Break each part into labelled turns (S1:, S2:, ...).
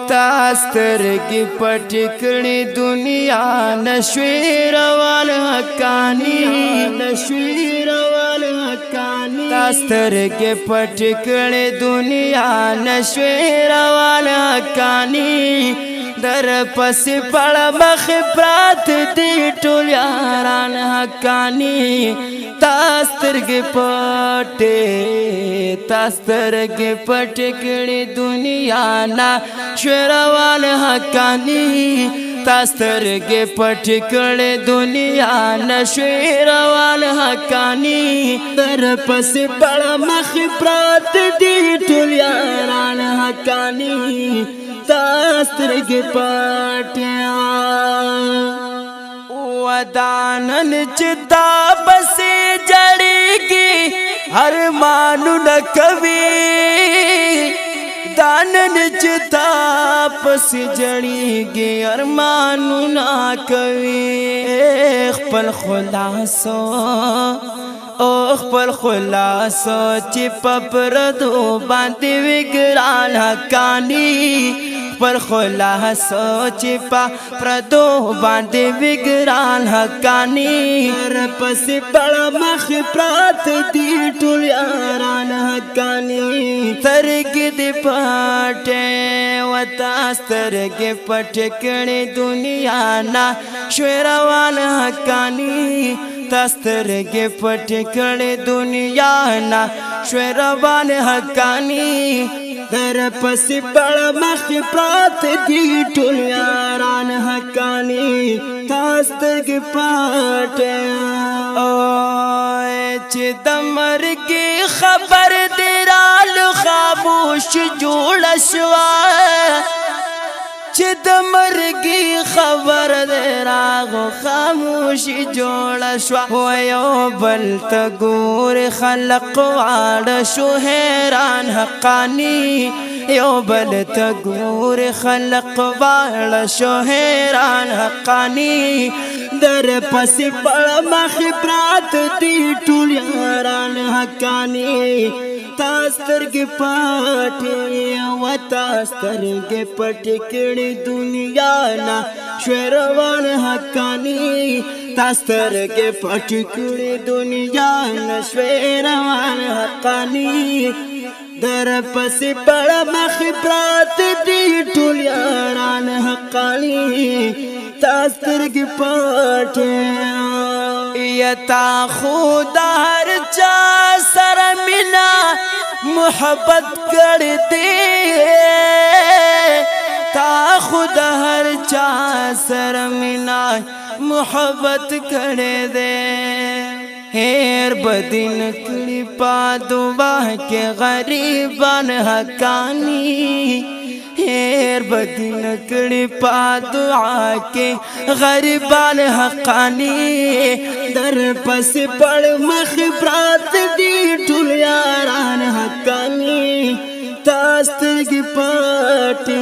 S1: तास्तरगी पटकड़ी दुनिया नशवीर वाल हकानी नशवीर वाल हकानी तास्तरगी पटकड़ी दुनिया नशवीर वाल हकानी दर पस पड़ मख प्रात दी टुल यारान हकानी तास्तरगी पटे तास्तरगी पटकड़ी दुनिया ना शेरवाल हकानी तास्तरगी पटकड़ी दुनिया न शेरवाल हकानी दर पस पड़ मख प्रात दी टुल यारान हकानी तास्तरगी पटिया वदानन चिता बसे जड़ेगी हर मानु न कभी दानन चिता बस जड़ेगी हर मानु न कभी पल खुलासो पल खुलासो चिप परदो बांधे विगराल हकानी पर खुलासो चिपा प्रदो बांधे विगराल हकानी पस बड़ा मख प्रात दी टुल यारान हकानी तरगिद पाटे वतास्तरगी पटकड़ी दुनिया ना शेरवाल हकानी तास्तरगी पटकड़ी दुनिया ना शेरवाल हकानी दर पस बड़ मख प्रात दी टुल यारान हकानी तास्तरगी पाटे चिदमर की खबर दिराल खामोश जोड़शवा चिदमर की खबर देरागो खामोश जोड़शवा वयो बल तगूर खलक वाड़ शुहरान हकानी यो बल तगूर खलक वाड़ शुहरान हकानी दर पस बड़ मख प्रात दी टुल यारान हकानी तास्तरगी पाटे व तास्तरगी पटकड़ी दुनिया ना शेरवाल हकानी तास्तरगी पटकड़ी दुनिया ना शेरवाल हकानी दर पस बड़ मख प्रात दी टुल यारान हकानी तास्तरगी पाटे यता खुदा हर चा सर मिला मोहब्बत कर दे ता खुदा हर चा सर मिला मोहब्बत कर दे हेर बदिन कड़ी पादुबा के गरीबान हकानी हेर बदिन कड़ी पादुआ के गरीबान हकानी दर पस पड़ मख प्रात दी टुल यारान हकानी तास्तरगी पाटे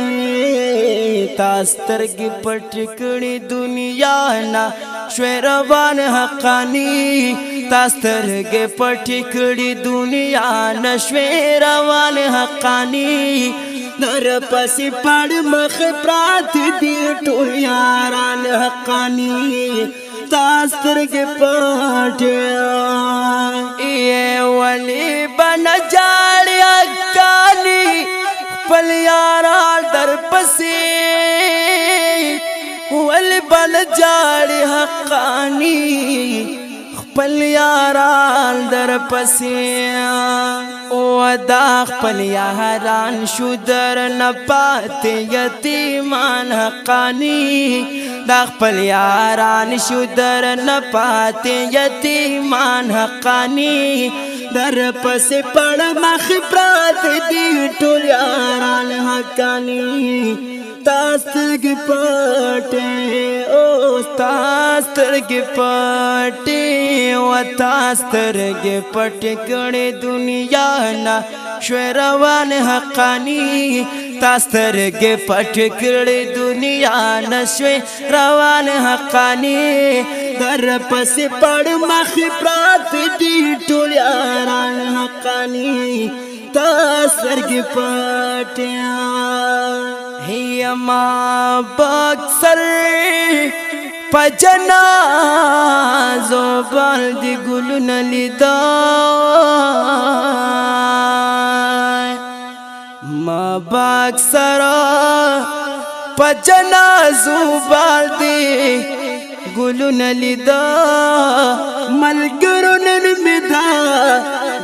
S1: तास्तरगी पटकड़ी दुनिया ना शेरवाल हकानी तास्तरगी पटकड़ी दुनिया न शेरवाल हकानी दर पस पड़ मख प्रात दी टुल यारान हकानी तास्तरगी पाटे ये वली बन जाड़ हकानी पल यारा दर पसे वली बन जाड़ हकानी पल यारान दर पसे वदा पल यारान शुदर न पाते यतीमान हकानी दाख पल यारान शुदर न पाते यतीमान हकानी दर पस पड़ मख प्रात दी टुल यारान हकानी तास्तरगी पाटे तास्तरगी पाटे व तास्तरगी पटकड़ी दुनिया ना शेरवाल हकानी तास्तरगी पटकड़ी दुनिया न शेरवाल हकानी दर पस पड़ मख प्रात दी टुल यारान हकानी तास्तरगी पाटे هي ما بکسر پجنازو بالدی گلون لیدا ما بکسر پجنازو بالدی گلون لیدا ملګرو نن می دا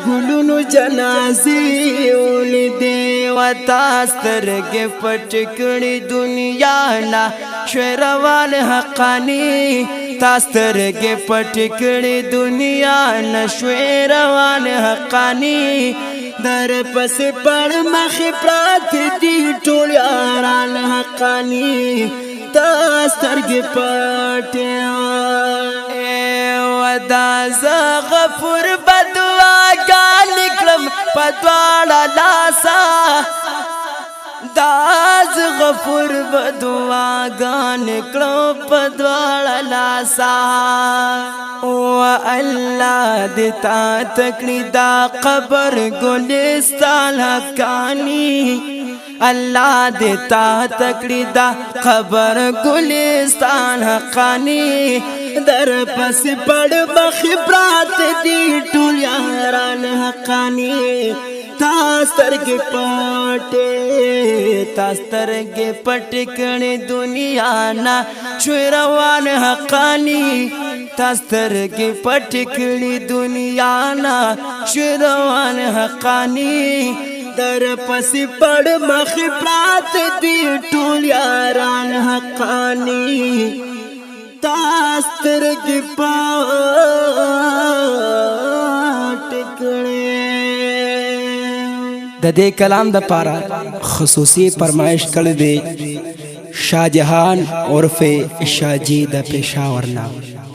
S1: گلونو جنازې ولیدې وتا سترګې پټ کړې دنیا نه شوې روان حقانی تا سترګې پټ کړې دنیا نه شوې روان حقانی در پسې پړ مخې پراته دي ټول یاران حقانی تا سترګې پټې ودا زه غفور بدواګان کړم په دواړه لاسه داز غفور بدواګان کړم په دواړه لاسه او الله دې تا تکړه دا قبر ګلستان حقانی الله دې تا تکړه دا قبر ګلستان حقانی در پس پړ مخبرات دی ټول یاران حقانی تا سترګې پټې تا سترګې پټ کړې دنیا نه شوې روان حقانی تا سترګې پټ کړې دنیا نه شوې روان حقانی در پس پړ مخبرات دی ټول یاران حقانی تاسترګې پټ کړې د دې کلام د پاره خصوصي فرمایش کړی دی شاهجهان عرف شاهجی د پېښور نام